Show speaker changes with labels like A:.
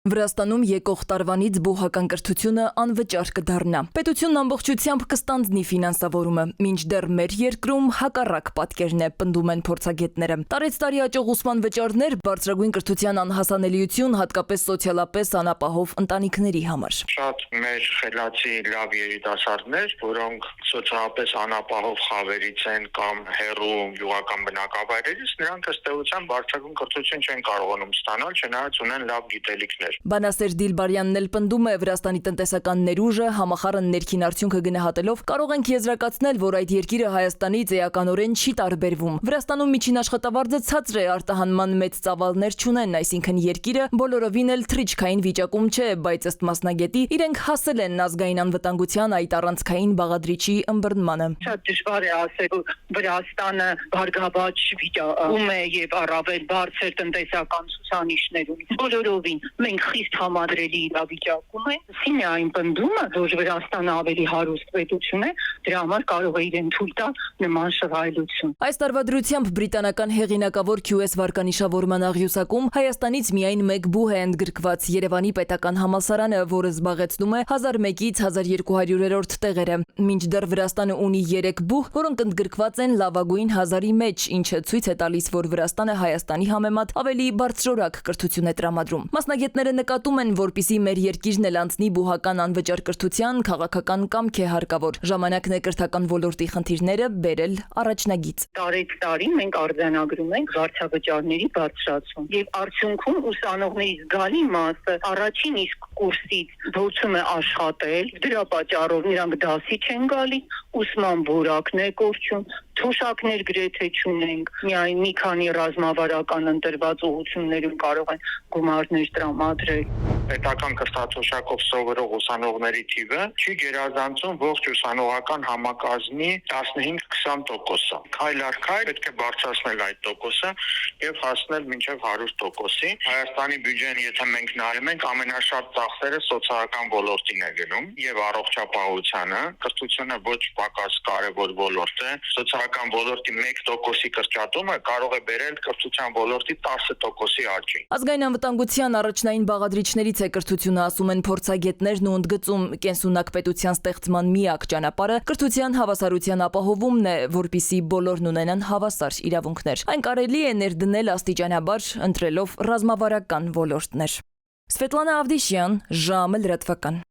A: Վրաստանում եկող տարվանից բուհական կրթությունը անվճար կդառնա։ Պետությունն ամբողջությամբ կստանձնի ֆինանսավորումը, մինչդեռ մեր երկրում հակառակ պատկերն է, պնդում են փորձագետները։ Տարեց տարի աճող ուսման վճարներ, բարձրագույն կրթության անհասանելիություն, հատկապես սոցիալապես անապահով ընտանիքների համար։
B: Շատ մեր խելացի լավ երիտասարդներ, որոնք սոցիալապես անապահով խավերից են կամ հեռու գյուղական բնակավայրերից, նրանք ըստ էության բարձրագույն կրթություն չեն կարողանում ստանալ, չնայած ունեն լավ գիտելիքներ։
A: Բանասեր Դիլբարյանն էլ պնդում է, Վրաստանի տնտեսական ներուժը համախառն ներքին արդյունքը գնահատելով կարող ենք եզրակացնել, որ այդ երկիրը Հայաստանից էականորեն չի տարբերվում։ Վրաստանում միջին աշխատավարձը ցածր է, արտահանման մեծ ծավալներ չունեն, այսինքն երկիրը բոլորովին էլ թռիչքային վիճակում չէ, բայց ըստ մասնագետի իրենք հասել են ազգային անվտանգության այդ առանցքային բաղադրիչի ըմբռնմանը։
C: Շատ դժվար է ասել, որ Վրաստանը բարգավաճ վիճակում է եւ առավել բարձր տնտեսական ցուցանիշներ ունի։ Բոլորովին մենք խիստ համադրելի իրավիճակում ենք։ Սին է այն պնդումը, որ Վրաստանը ավելի հարուստ պետություն է, դրա համար կարող է իրեն թույլ տալ նման շռայլություն։
A: Այս տարվադրությամբ բրիտանական հեղինակավոր QS վարկանիշավորման աղյուսակում Հայաստանից միայն մեկ բուհ է ընդգրկված Երևանի պետական համալսարանը, որը զբաղեցնում է 1001-ից 1200-րդ տեղերը։ Մինչդեռ Վրաստանը ունի 3 բուհ, որոնք ընդգրկված են լավագույն 1000-ի մեջ, ինչը ցույց է տալիս, որ Վրաստանը Հայաստանի համեմատ ավելի բարձրորակ կրթություն է տրամադրում։ Մասնագետները նկատում են, որպիսի մեր երկիրն էլ անցնի բուհական անվճար կրթության, քաղաքական կամք է հարկավոր։ Ժամանակն է կրթական ոլորտի խնդիրները բերել առաջնագիծ։
C: Տարեց տարի մենք արձանագրում ենք վարձավճարների բարձրացում եւ արդյունքում ուսանողների զգալի մասը առաջին իսկ կուրսից փորձում է աշխատել, դրա պատճառով նրանք դասի չեն գալի, ուսման որակն է կորչում, թոշակներ գրեթե չունենք, միայն մի քանի ռազմավարական ընտրված ուղղություններում կարող են գումարներ տրամադրել։
B: Պետական կրթաթոշակով սովորող ուսանողների թիվը չի գերազանցում ողջ ուսանողական համակազմի 15-20%-ը։ Քայլ առ քայլ պետք է բարձրացնել այդ տոկոսը եւ հասնել մինչեւ 100%-ի։ Հայաստանի բյուջեն, եթե մենք նայում ենք, ամենաշատ ծախսերը սոցիալական ոլորտին է գնում եւ առողջապահությանը։ Կրթությունը ոչ պակաս կարեւոր ոլորտ է։ Սոցիալական ոլորտի 1%-ի կրճատումը կարող է բերել կրթության ոլորտի 10%-ի աճի։
A: Ազգային անվտանգության առաջնային բաղադրիչներից է կրթությունը, ասում են փորձագետներն ու ընդգծում, կենսունակ պետության ստեղծման միակ ճանապարհը կրթության հավասարության ապահովումն է, որպիսի բոլորն ունենան հավասար իրավունքներ։ Այն կարելի է ներդնել աստիճանաբար, ընտրելով ռազմավարական ոլորտներ։ Սվետլանա Ավդիշյան, ժամը լրատվական։